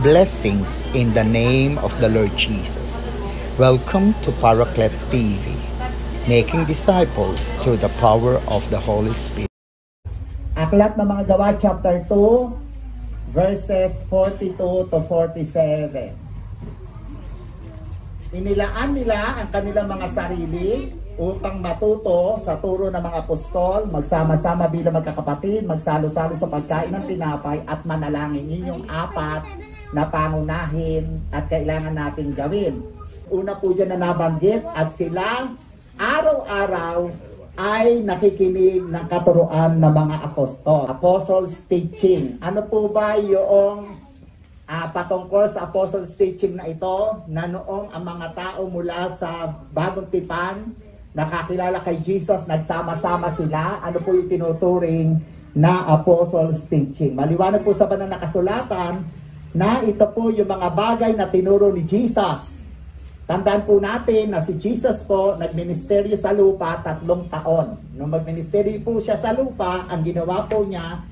Blessings in the name of the Lord Jesus. Welcome to Paraclete TV, making disciples through the power of the Holy Spirit. Aklat ng mga Gawa chapter 2 verses 42 to 47. Inilaan nila ang kanilang mga sarili upang matuto sa turo ng mga apostol, magsama-sama bilang magkakapatid, magsalo-salo sa pagkain ng tinapay at manalangin. Yun yung apat na pangunahin at kailangan natin gawin. Una po dyan na nabanggit, at sila araw-araw ay nakikinig ng katuruan ng mga apostol. Apostles teaching. Ano po ba yung patungkol sa apostles teaching na ito, na noong ang mga tao mula sa Bagong Tipan nakakilala kay Jesus, nagsama-sama sila? Ano po yung tinuturing na apostles teaching? Maliwanag po sa banal na kasulatan na ito po yung mga bagay na tinuro ni Jesus. Tandaan po natin na si Jesus po nagministeryo sa lupa 3 taon. Nung magministeryo po siya sa lupa, ang ginawa po niya,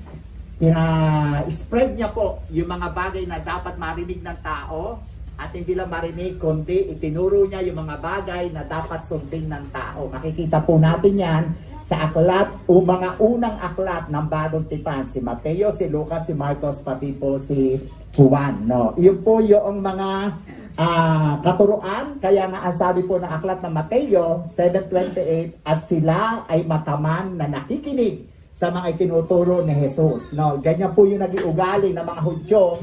spread niya po yung mga bagay na dapat marinig ng tao, at hindi lang marinig, kundi itinuro niya yung mga bagay na dapat sundin ng tao. Makikita po natin yan sa aklat o mga unang aklat ng Bagong Tipan. Si Mateo, si Lucas, si Marcos, pati po si Juan. No? Yun po yung mga katuruan. Kaya nga ang sabi po ng aklat ng Mateo 7:28, at sila ay mataman na nakikinig sa mga itinuturo ni Jesus. No, ganyan po yung naging ugali ng mga Hudyo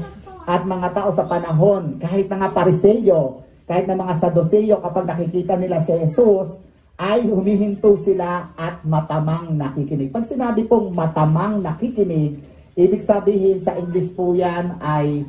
at mga tao sa panahon, kahit na mga Pariseyo, kahit na mga Saduseyo, kapag nakikita nila si Jesus, ay humihinto sila at matamang nakikinig. Pag sinabi pong matamang nakikinig, ibig sabihin sa English po yan ay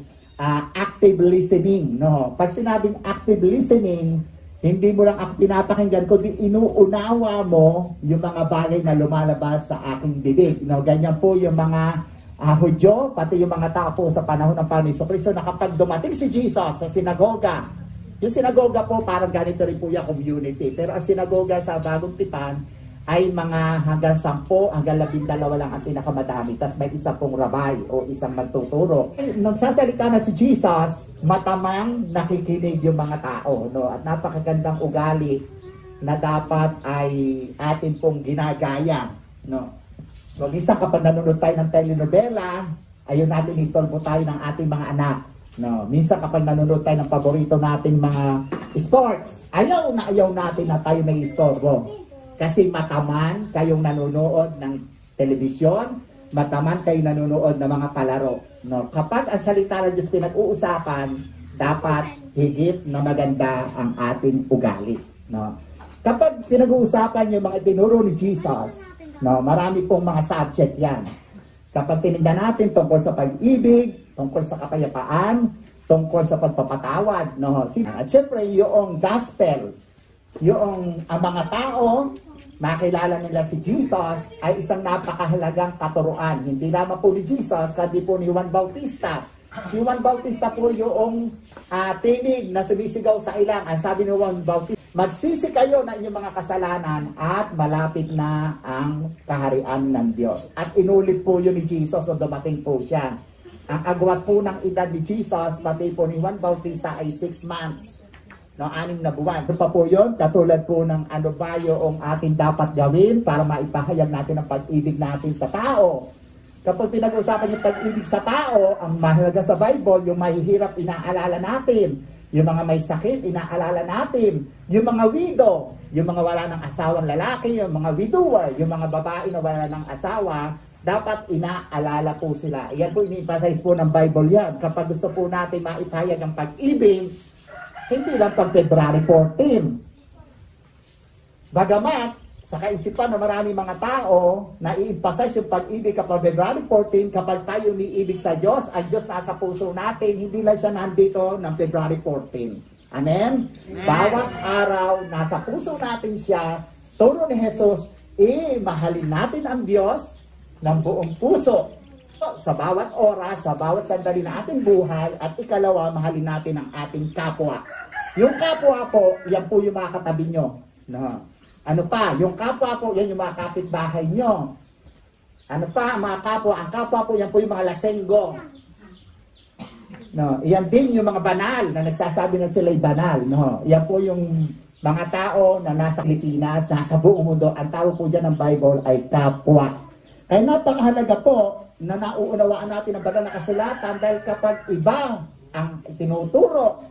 active listening. No? Pag sinabing active listening, hindi mo lang pinapakinggan, kundi inuunawa mo yung mga bagay na lumalabas sa aking bibig. No? Ganyan po yung mga Hudyo, pati yung mga tao po sa panahon ng Panginoon Jesucristo, na kapag dumating si Jesus sa sinagoga, yung sinagoga po parang ganito rin po yung community, pero ang sinagoga sa Bagong Tipan ay mga hanggang 10 hanggang 12 lang ang pinakamadami, tapos may isa pong rabay o isang magtuturo. Nagsasalita na si Jesus, matamang nakikinig yung mga tao, no? At napakagandang ugali na dapat ay atin pong ginagaya, no? So, minsan kapag nanonood tayo ng telenovela, ayun natin istorbo tayo ng ating mga anak. No, minsan kapag nanonood tayo ng paborito nating mga sports, ayaw natin na tayo may istorbo. Kasi mataman kayong nanonood ng telebisyon, mataman kayong nanonood ng mga palaro. No, kapag ang salita ng Diyos pinag-uusapan, dapat higit na maganda ang ating ugali. No, kapag pinag-uusapan yung mga tinuro ni Jesus, no, marami pong mga subject yan. Kapag tinignan natin tungkol sa pag-ibig, tungkol sa kapayapaan, tungkol sa pagpapatawad, no. At syempre, yung gospel, yung ang mga tao, makilala nila si Jesus, ay isang napakahalagang katuruan. Hindi lamang po ni Jesus, kundi po ni Juan Bautista. Si Juan Bautista po yung tinig na sumisigaw sa ilang. Ang sabi ni Juan Bautista, magsisi kayo ng inyong mga kasalanan at malapit na ang kaharian ng Diyos. At inulit po yun ni Jesus nung dumating po siya. Ang agwat po ng edad ni Jesus, pati po ni Juan Bautista, ay 6 months. No, 6 na buwan. Ito pa po yun, katulad po ng ano ba yung ating dapat gawin para maipahayag natin ang pag-ibig natin sa tao. Kapag pinag-usapan yung pag-ibig sa tao, ang mahalaga sa Bible, yung mahihirap inaalala natin. Yung mga may sakit, inaalala natin. Yung mga widow, yung mga wala ng asawang lalaki, yung mga widower, yung mga babae na wala ng asawa, dapat inaalala po sila. Yan po, ini-emphasize po ng Bible yan. Kapag gusto po natin maipahayag ang pag-ibig, hindi lang pag February 14. Bagamat, sa kaisipan ng marami mga tao, na i-emphasize yung pag-ibig kapag February 14, kapag tayo umiibig sa Diyos, ang Diyos nasa puso natin, hindi lang siya nandito ng February 14. Amen? Amen. Bawat araw, nasa puso natin siya, turo ni Jesus, mahalin natin ang Diyos ng buong puso. Sa bawat oras, sa bawat sandali na ating buhay, at ikalawa, mahalin natin ang ating kapwa. Yung kapwa po, yan po yung mga katabi nyo. No. Ano pa? Yung kapwa po, yan yung mga kapitbahay nyo. Ano pa, mga kapwa? Ang kapwa po, yan po yung mga lasenggo. No, iyan din yung mga banal na nagsasabi na sila'y banal, no. Iyan po yung mga tao na nasa Pilipinas, nasa buong mundo. Ang tawag po diyan ng Bible ay kapwa. Kaya napakahalaga po na nauunawaan natin ang banal na kasulatan dahil kapag iba ang tinuturo,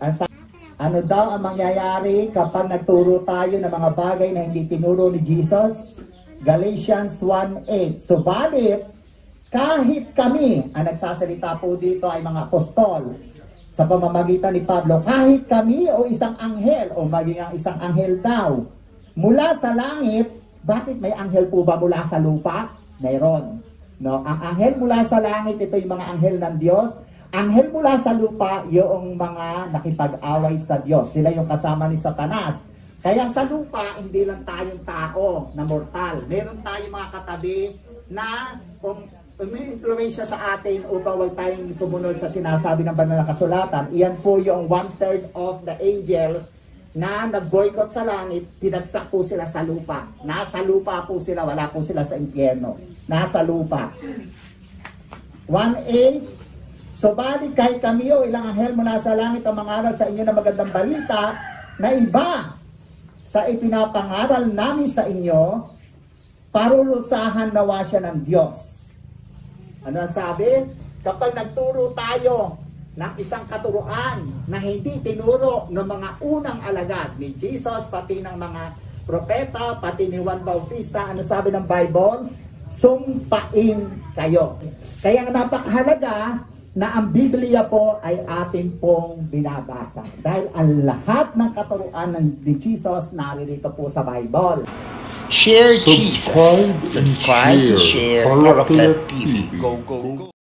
ano daw ang mangyayari kapag nagturo tayo ng mga bagay na hindi tinuro ni Jesus? Galatians 1:8. Subalit, kahit kami, ang nagsasalita po dito ay mga apostol, sa pamamagitan ni Pablo, kahit kami o isang anghel, o maging ang isang anghel daw, mula sa langit, bakit may anghel po ba mula sa lupa? Mayroon. No? Ang anghel mula sa langit, ito yung mga anghel ng Diyos. Anghel mula sa lupa, yung mga nakipag-away sa Diyos. Sila yung kasama ni Satanas. Kaya sa lupa, hindi lang tayong tao na mortal. Meron tayong mga katabi na may influensya sa atin upang huwag tayong sumunod sa sinasabi ng banal na kasulatan. Iyan po yung 1/3 of the angels na nag-boycott sa langit, pinagsak po sila sa lupa. Nasa lupa po sila, wala po sila sa impyerno. Nasa lupa. 1:8. Subalit kahit kami o ilang anghel mula sa langit ang mangaral sa inyo ng magandang balita na iba sa ipinapangaral namin sa inyo, parulusahan nawa siya ng Diyos. Ano sabi? Kapag nagturo tayo ng isang katuruan na hindi tinuro ng mga unang alagad ni Jesus, pati ng mga propeta, pati ni Juan Bautista, ano sabi ng Bible? Sumpain kayo. Kaya napakahalaga na ang Biblia po ay atin pong binabasa. Dahil ang lahat ng katuruan ni Jesus naririto po sa Bible. Share Jesus. Subscribe, share Paraclet TV. Go, go, go.